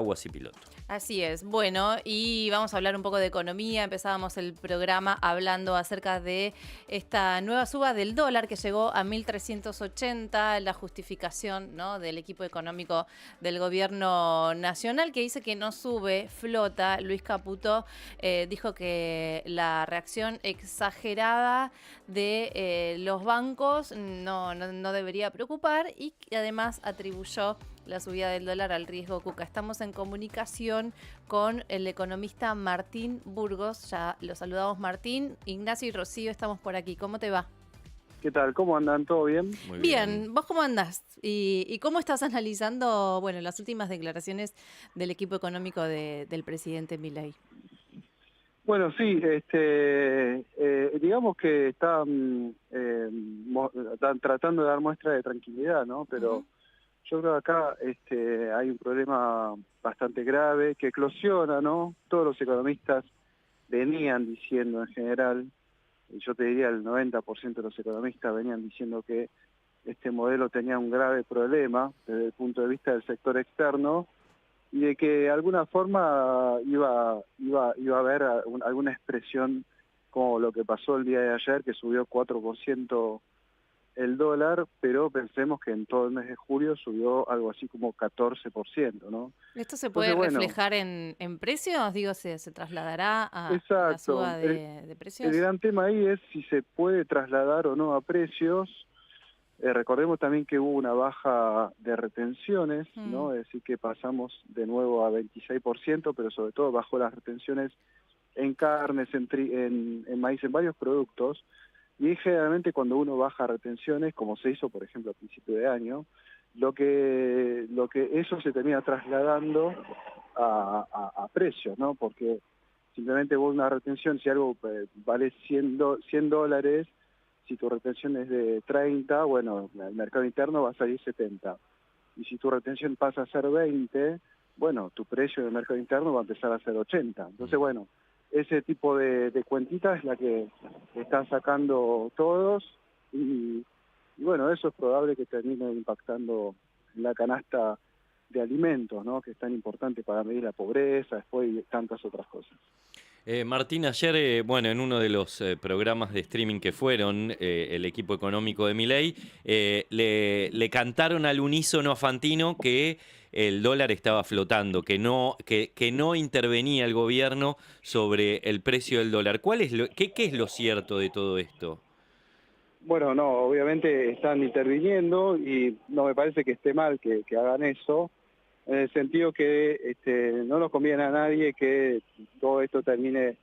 Aguas y Piloto. Así es. Bueno, y vamos a hablar un poco de economía. Empezábamos el programa hablando acerca de esta nueva suba del dólar que llegó a 1.380, la justificación, ¿no?, del equipo económico del gobierno nacional, que dice que no sube, flota. Luis Caputo dijo que la reacción exagerada de los bancos no debería preocupar, y que además atribuyó la subida del dólar al riesgo Cuca. Estamos en comunicación con el economista Martín Burgos. Ya lo saludamos, Martín. Ignacio y Rocío estamos por aquí. ¿Cómo te va? ¿Qué tal? ¿Cómo andan? ¿Todo bien? Muy bien. Bien, ¿vos cómo andás? ¿Y cómo estás analizando, bueno, las últimas declaraciones del equipo económico del presidente Milei? Bueno, sí, digamos que están tratando de dar muestra de tranquilidad, ¿no? Pero yo creo que acá hay un problema bastante grave que eclosiona, ¿no? Todos los economistas venían diciendo en general, y yo te diría el 90% de los economistas venían diciendo que este modelo tenía un grave problema desde el punto de vista del sector externo, y de que de alguna forma iba a haber alguna expresión como lo que pasó el día de ayer, que subió 4% el dólar, pero pensemos que en todo el mes de julio subió algo así como 14%, ¿no? ¿Esto se Entonces, puede bueno, reflejar en precios? Digo, ¿se trasladará a la exacto. suba de El precios? gran tema ahí es si se puede trasladar o no a precios. Recordemos también que hubo una baja de retenciones, ¿no? Es decir, que pasamos de nuevo a 26%, pero sobre todo bajó las retenciones en carnes, en maíz, en varios productos. Y generalmente cuando uno baja retenciones, como se hizo, por ejemplo, a principio de año, lo que eso se termina trasladando a precios, ¿no? Porque simplemente vos una retención, si algo vale $100, si tu retención es de 30, bueno, el mercado interno va a salir 70. Y si tu retención pasa a ser 20, bueno, tu precio del mercado interno va a empezar a ser 80. Entonces, bueno, ese tipo de cuentita es la que están sacando todos, y bueno, eso es probable que termine impactando en la canasta de alimentos, ¿no? Que es tan importante para medir la pobreza, después y tantas otras cosas. Martín, ayer, bueno, en uno de los programas de streaming que fueron el equipo económico de Milei, le cantaron al unísono a Fantino que el dólar estaba flotando, que no intervenía el gobierno sobre el precio del dólar. ¿Qué es lo cierto de todo esto? Bueno, no, obviamente están interviniendo y no me parece que esté mal que hagan eso, en el sentido que no nos conviene a nadie que todo esto termine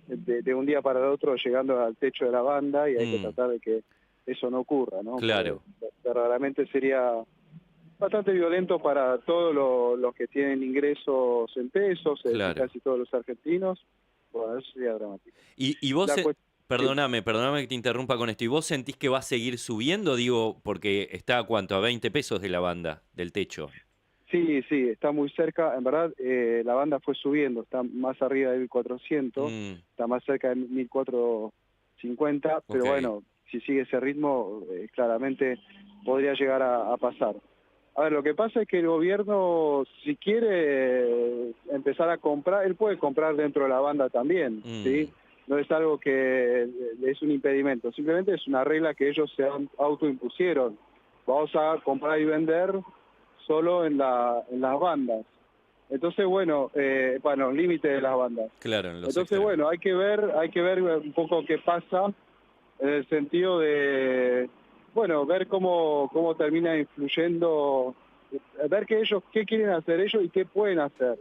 de un día para el otro llegando al techo de la banda, y hay que Mm, tratar de que eso no ocurra, ¿no? Porque claro, verdaderamente sería bastante violento para todos los que tienen ingresos en pesos, es decir, claro. casi todos los argentinos. Bueno, eso sería dramático. Y vos, La cuestión, perdóname que te interrumpa con esto. ¿Y vos sentís que va a seguir subiendo? Digo, porque está a cuánto, a 20 pesos de la banda, del techo. sí, sí, está muy cerca. En verdad, la banda fue subiendo, está más arriba de 1.400, Mm, está más cerca de 1.450, pero ok. bueno, si sigue ese ritmo, claramente podría llegar a pasar. A ver, lo que pasa es que el gobierno, si quiere empezar a comprar, él puede comprar dentro de la banda también, Mm, ¿sí? No es algo que es un impedimento, simplemente es una regla que ellos se autoimpusieron. Vamos a comprar y vender solo en las bandas. Entonces, bueno, límite de las bandas. claro, en los Entonces, extremos. bueno, hay que ver un poco qué pasa en el sentido de, bueno, ver cómo termina influyendo, ver qué quieren hacer ellos y qué pueden hacer.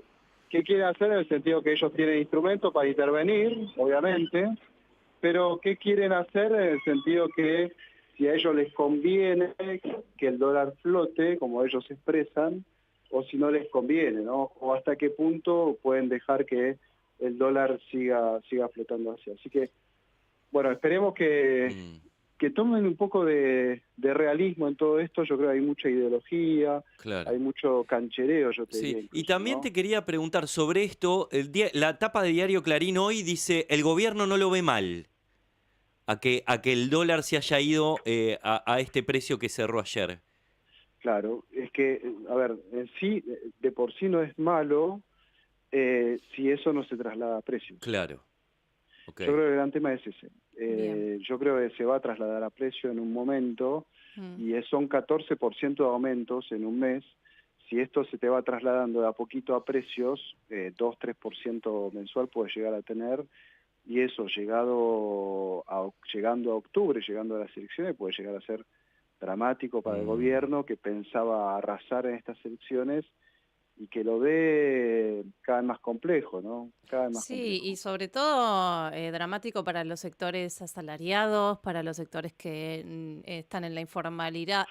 ¿Qué quieren hacer en el sentido que ellos tienen instrumentos para intervenir, obviamente, pero qué quieren hacer en el sentido que si a ellos les conviene que el dólar flote, como ellos expresan, o si no les conviene, ¿no? O hasta qué punto pueden dejar que el dólar siga flotando así. Así que, bueno, esperemos Mm, que tomen un poco de realismo en todo esto. Yo creo que hay mucha ideología, hay claro. mucho canchereo, yo te diría Sí, y incluso, también ¿no? te quería preguntar sobre esto. La tapa de Diario Clarín hoy dice, el gobierno no lo ve mal a que el dólar se haya ido a este precio que cerró ayer. Claro, es que, a ver, en sí, de por sí no es malo si eso no se traslada a precios. Claro, ok. Yo creo que el gran tema es ese. Bien. Yo creo que se va a trasladar a precio en un momento Mm. y son 14% de aumentos en un mes. Si esto se te va trasladando de a poquito a precios, 2-3% mensual puede llegar a tener, y eso llegando a octubre, llegando a las elecciones, puede llegar a ser dramático para el Mm. gobierno, que pensaba arrasar en estas elecciones y que lo ve cada vez más complejo, ¿no? Cada vez más Sí, y complejo. sobre todo dramático para los sectores asalariados, para los sectores que están en la informalidad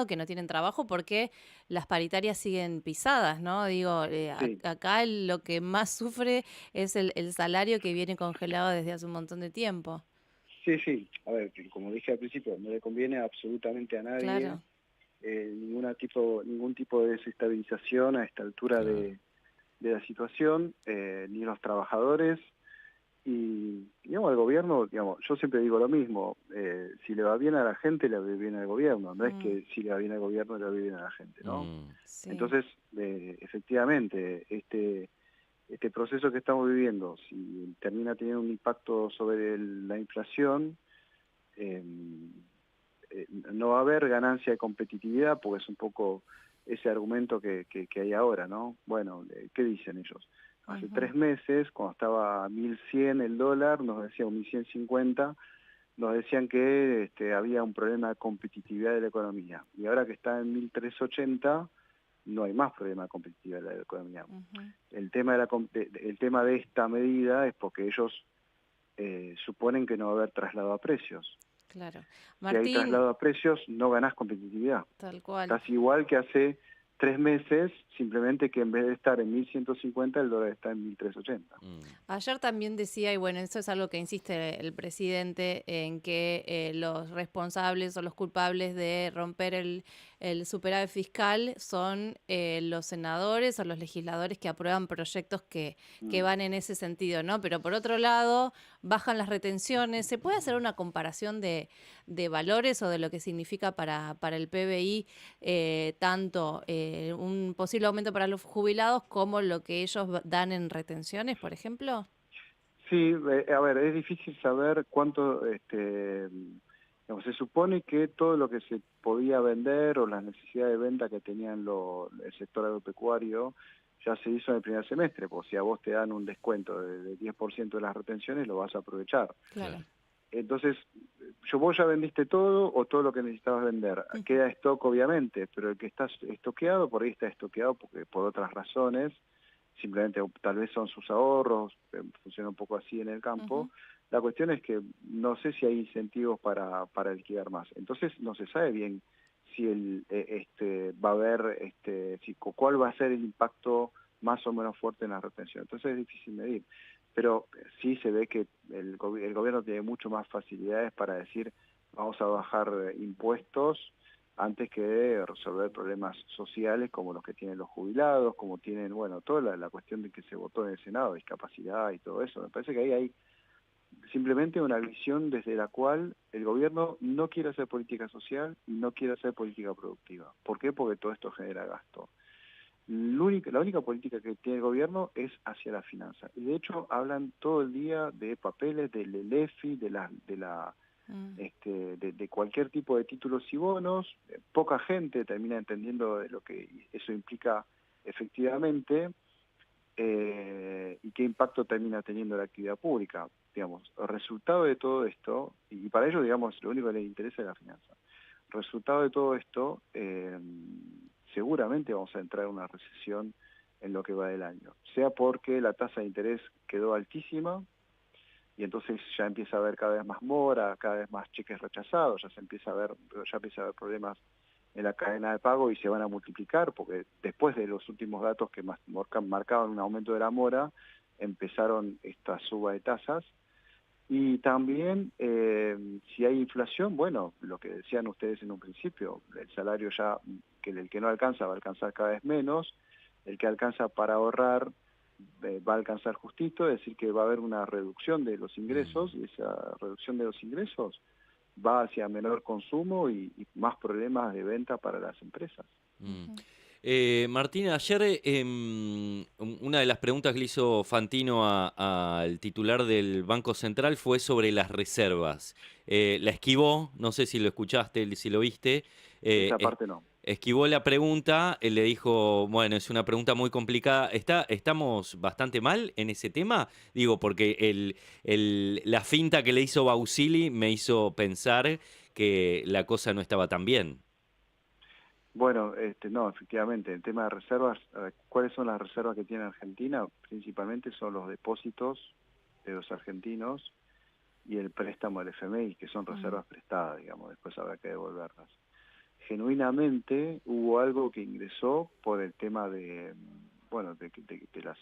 o que no tienen trabajo, porque las paritarias siguen pisadas, ¿no? Digo, Sí, acá lo que más sufre es el salario que viene congelado desde hace un montón de tiempo. sí, sí. A ver, que como dije al principio, no le conviene absolutamente a nadie Claro. ningún tipo de desestabilización a esta altura Claro. de la situación, ni los trabajadores, digamos, al gobierno, digamos, yo siempre digo lo mismo, si le va bien a la gente, le va bien al gobierno, no es Mm, que si le va bien al gobierno, le va bien a la gente, ¿no? Mm. sí. Entonces, efectivamente, este proceso que estamos viviendo, si termina teniendo un impacto sobre la inflación, eh, no va a haber ganancia de competitividad, porque es un poco ese argumento que hay ahora, ¿no? Bueno, ¿qué dicen ellos? Hace Ujú. 3 meses, cuando estaba a 1.100 el dólar, nos decían, o 1.150, nos decían que había un problema de competitividad de la economía. Y ahora que está en 1.380, no hay más problema de competitividad de la economía. Ujú. El tema de esta medida es porque ellos suponen que no va a haber traslado a precios. Claro. Si hay Martín, traslado a precios, no ganás competitividad. tal cual. Estás igual que hace 3 meses, simplemente que en vez de estar en 1.150, el dólar está en 1.380. Mm. Ayer también decía, y bueno, eso es algo que insiste el presidente, en que los responsables o los culpables de romper el superávit fiscal son los senadores o los legisladores que aprueban proyectos que Mm. van en ese sentido, ¿no? Pero por otro lado, bajan las retenciones. ¿Se puede hacer una comparación de valores o de lo que significa para el PBI tanto un posible aumento para los jubilados como lo que ellos dan en retenciones, por ejemplo? Sí, a ver, es difícil saber cuánto, digamos, se supone que todo lo que se podía vender o las necesidades de venta que tenían el sector agropecuario ya se hizo en el primer semestre, porque si a vos te dan un descuento de 10% de las retenciones, lo vas a aprovechar. Claro. Claro. Entonces, vos ya vendiste todo o todo lo que necesitabas vender. Ujú. Queda stock, obviamente, pero el que está estoqueado, por ahí está estoqueado porque por otras razones, simplemente tal vez son sus ahorros, funciona un poco así en el campo. Ujú. La cuestión es que no sé si hay incentivos para alquilar más. Entonces, no se sabe bien si va a haber, cuál va a ser el impacto más o menos fuerte en la retención. Entonces es difícil medir, pero sí se ve que el gobierno tiene mucho más facilidades para decir vamos a bajar impuestos antes que resolver problemas sociales como los que tienen los jubilados, como tienen, bueno, toda la cuestión de que se votó en el Senado, discapacidad y todo eso. Me parece que ahí hay simplemente una visión desde la cual el gobierno no quiere hacer política social y no quiere hacer política productiva. ¿Por qué? Porque todo esto genera gasto. La única política que tiene el gobierno es hacia la finanza. Y de hecho hablan todo el día de papeles, del ELEFI, Mm. de cualquier tipo de títulos y bonos. Poca gente termina entendiendo de lo que eso implica efectivamente y qué impacto termina teniendo la actividad pública. Digamos, el resultado de todo esto, y para ellos, digamos, lo único que les interesa es la finanza. Resultado de todo esto, seguramente vamos a entrar en una recesión en lo que va del año, sea porque la tasa de interés quedó altísima y entonces ya empieza a haber cada vez más mora, cada vez más cheques rechazados, ya empieza a haber problemas en la cadena de pago y se van a multiplicar porque después de los últimos datos que marcaban un aumento de la mora, empezaron esta suba de tasas. Y también, si hay inflación, bueno, lo que decían ustedes en un principio, el salario ya, que el que no alcanza va a alcanzar cada vez menos, el que alcanza para ahorrar va a alcanzar justito, es decir, que va a haber una reducción de los ingresos, Mm. y esa reducción de los ingresos va hacia menor consumo y más problemas de venta para las empresas. Mm. Martín, ayer una de las preguntas que le hizo Fantino al titular del Banco Central fue sobre las reservas. La esquivó, no sé si lo escuchaste, si lo viste. Esa parte no. Esquivó la pregunta, él le dijo, bueno, es una pregunta muy complicada. ¿Estamos bastante mal en ese tema? Digo, porque la finta que le hizo Bausili me hizo pensar que la cosa no estaba tan bien. Bueno, no, efectivamente, el tema de reservas, ¿cuáles son las reservas que tiene Argentina? Principalmente son los depósitos de los argentinos y el préstamo del FMI, que son reservas prestadas, digamos, después habrá que devolverlas. Genuinamente hubo algo que ingresó por el tema de, bueno, de las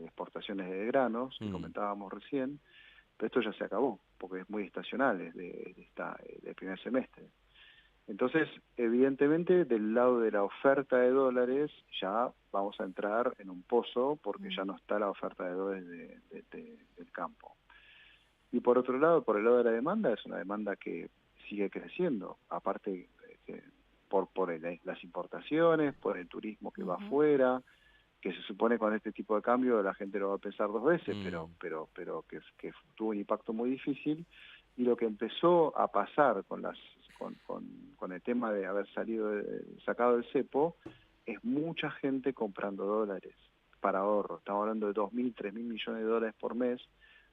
exportaciones de granos, que comentábamos recién, pero esto ya se acabó, porque es muy estacional, es del primer semestre. Entonces, evidentemente, del lado de la oferta de dólares ya vamos a entrar en un pozo porque ya no está la oferta de dólares del campo. Y por otro lado, por el lado de la demanda, es una demanda que sigue creciendo, aparte por las importaciones, por el turismo que va afuera, que se supone con este tipo de cambio la gente lo va a pensar dos veces, pero que tuvo un impacto muy difícil. Y lo que empezó a pasar con el tema de haber sacado el cepo, es mucha gente comprando dólares para ahorro. Estamos hablando de 2.000, 3.000 millones de dólares por mes,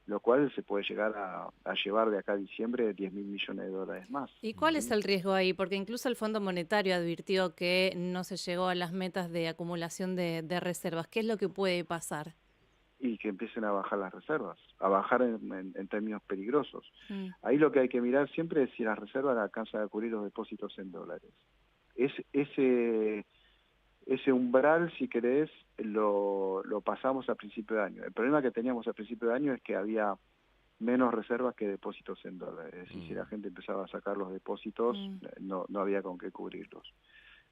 lo cual se puede llegar a llevar de acá a diciembre 10.000 millones de dólares más. ¿Y cuál es el riesgo ahí? Porque incluso el Fondo Monetario advirtió que no se llegó a las metas de acumulación de reservas. ¿Qué es lo que puede pasar? Y que empiecen a bajar las reservas, a bajar en términos peligrosos. Ahí lo que hay que mirar siempre es si las reservas alcanzan a cubrir los depósitos en dólares. Ese umbral, si querés, lo pasamos a principio de año. El problema que teníamos a principio de año es que había menos reservas que depósitos en dólares. Es decir, si la gente empezaba a sacar los depósitos, no había con qué cubrirlos.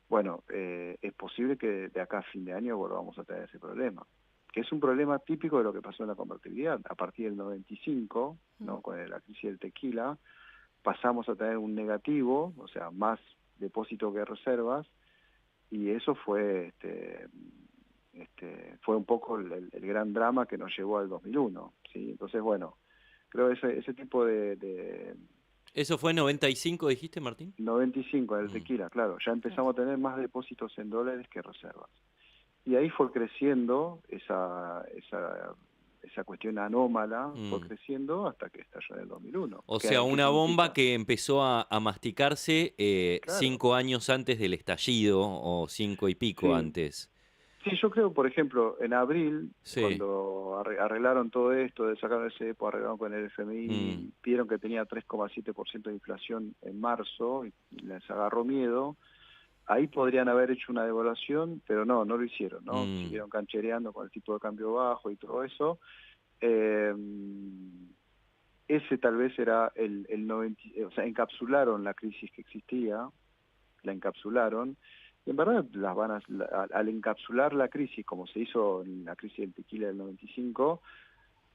Bueno, es posible que de acá a fin de año volvamos a tener ese problema, que es un problema típico de lo que pasó en la convertibilidad. A partir del 95, ¿no? Con la crisis del tequila, pasamos a tener un negativo, o sea, más depósito que reservas, y eso fue fue un poco el gran drama que nos llevó al 2001, ¿sí? Entonces, bueno, creo que ese tipo de ¿Eso fue en 95, dijiste, Martín? 95, en el tequila, claro, ya empezamos a tener más depósitos en dólares que reservas. Y ahí fue creciendo esa cuestión anómala, fue creciendo hasta que estalló en el 2001. O sea, una bomba que empezó a masticarse Claro. 5 años antes del estallido, o 5 y pico antes. Sí, yo creo, por ejemplo, en abril, Sí. cuando arreglaron todo esto, de sacar el cepo, arreglaron con el FMI, vieron que tenía 3,7% de inflación en marzo, y les agarró miedo. Ahí podrían haber hecho una devaluación, pero no lo hicieron, ¿no? Siguieron canchereando con el tipo de cambio bajo y todo eso. Ese tal vez era el 90, o sea, encapsularon la crisis que existía, la encapsularon, y en verdad al encapsular la crisis, como se hizo en la crisis del tequila del 95,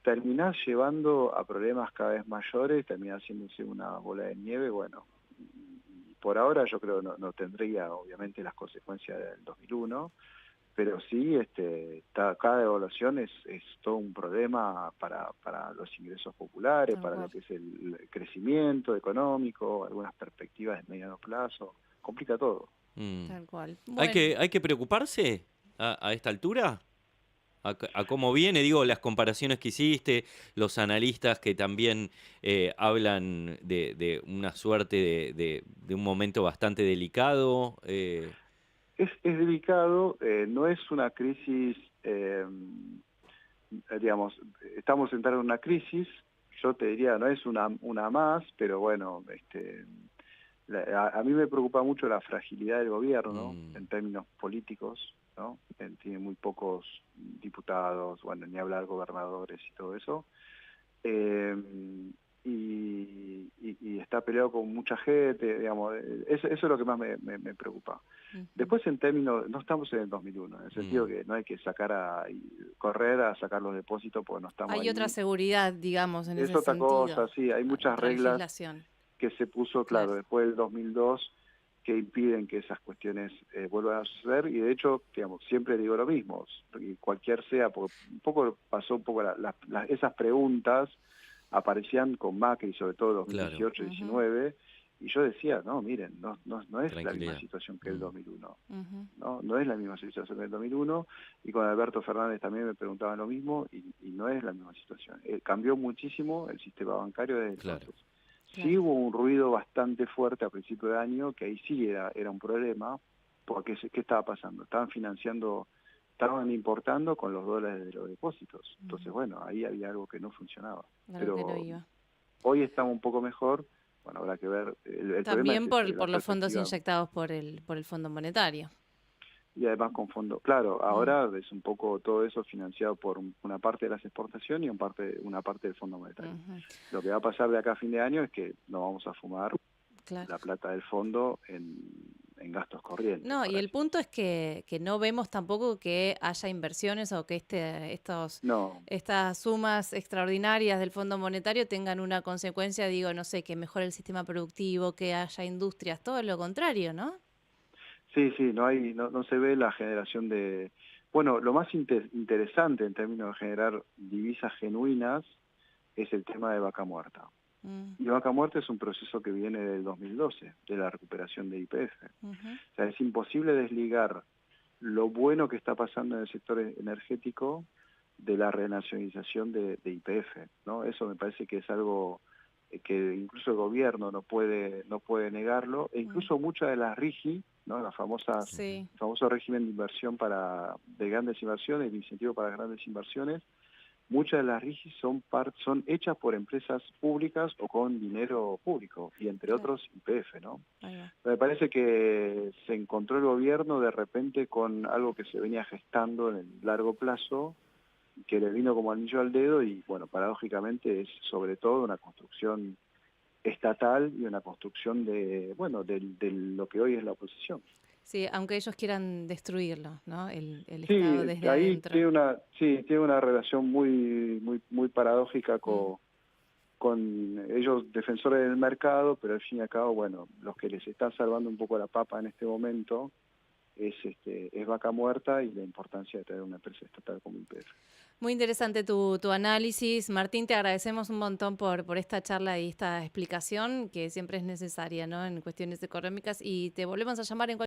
terminás llevando a problemas cada vez mayores, terminás haciéndose una bola de nieve. Bueno, por ahora yo creo no tendría obviamente las consecuencias del 2001, pero sí cada devaluación es todo un problema para los ingresos populares, para lo que es el crecimiento económico, algunas perspectivas de mediano plazo, complica todo. Tal cual. Bueno. ¿Hay que preocuparse a esta altura? A cómo viene, digo, las comparaciones que hiciste, los analistas que también hablan de una suerte de un momento bastante delicado. Es delicado, no es una crisis, digamos, estamos entrando en una crisis, yo te diría, no es una más, pero bueno, a mí me preocupa mucho la fragilidad del gobierno en términos políticos, ¿no? Tiene muy pocos diputados, bueno, ni hablar gobernadores y todo eso, y está peleado con mucha gente, digamos, eso es lo que más me preocupa. Después, en términos, no estamos en el 2001, en el sentido que no hay que correr a sacar los depósitos porque no estamos ahí. Hay otra seguridad, digamos, en ese otra sentido. cosa, sí, hay muchas reglas legislación que se puso, claro, después del 2002, que impiden que esas cuestiones vuelvan a suceder, y de hecho, digamos, siempre digo lo mismo, y cualquier sea, porque un poco pasó un poco esas preguntas aparecían con Macri, sobre todo en 2018 y 2019, y yo decía, no, miren, no es la misma situación que el 2001, no es la misma situación que el 2001, y con Alberto Fernández también me preguntaban lo mismo, y no es la misma situación. Cambió muchísimo el sistema bancario desde entonces. Sí hubo un ruido bastante fuerte a principio de año, que ahí sí era un problema, porque ¿qué estaba pasando? Estaban importando con los dólares de los depósitos. Entonces, bueno, ahí había algo que no funcionaba. Pero hoy estamos un poco mejor. Bueno, habrá que ver. El También problema es por los fondos inyectados por el Fondo Monetario. Y además con fondos. Claro, ahora es un poco todo eso financiado por una parte de las exportaciones y una parte del Fondo Monetario. Lo que va a pasar de acá a fin de año es que no vamos a fumar la plata del fondo en gastos corrientes. No, y el punto es que no vemos tampoco que haya inversiones o que estas sumas extraordinarias del Fondo Monetario tengan una consecuencia, digo, no sé, que mejore el sistema productivo, que haya industrias, todo lo contrario, ¿no? Sí, no se ve la generación de... Bueno, lo más interesante en términos de generar divisas genuinas es el tema de vaca muerta. Y vaca muerta es un proceso que viene del 2012, de la recuperación de YPF. O sea, es imposible desligar lo bueno que está pasando en el sector energético de la renacionalización de YPF, ¿no? Eso me parece que es algo que incluso el gobierno no puede negarlo, e incluso muchas de las RIGI, ¿no? El famoso régimen de inversión de grandes inversiones, el incentivo para grandes inversiones, muchas de las RIGI son hechas por empresas públicas o con dinero público, y entre otros YPF, ¿no? Me parece que se encontró el gobierno de repente con algo que se venía gestando en el largo plazo, que le vino como anillo al dedo, y bueno, paradójicamente es sobre todo una construcción estatal y una construcción de lo que hoy es la oposición. Sí, aunque ellos quieran destruirlo, ¿no? El Sí, Estado desde ahí adentro. tiene una relación muy paradójica con ellos, defensores del mercado, pero al fin y al cabo, bueno, los que les están salvando un poco la papa en este momento es vaca muerta, y la importancia de tener una empresa estatal como YPF. Muy interesante tu análisis. Martín, te agradecemos un montón por esta charla y esta explicación que siempre es necesaria, ¿no? En cuestiones económicas, y te volvemos a llamar en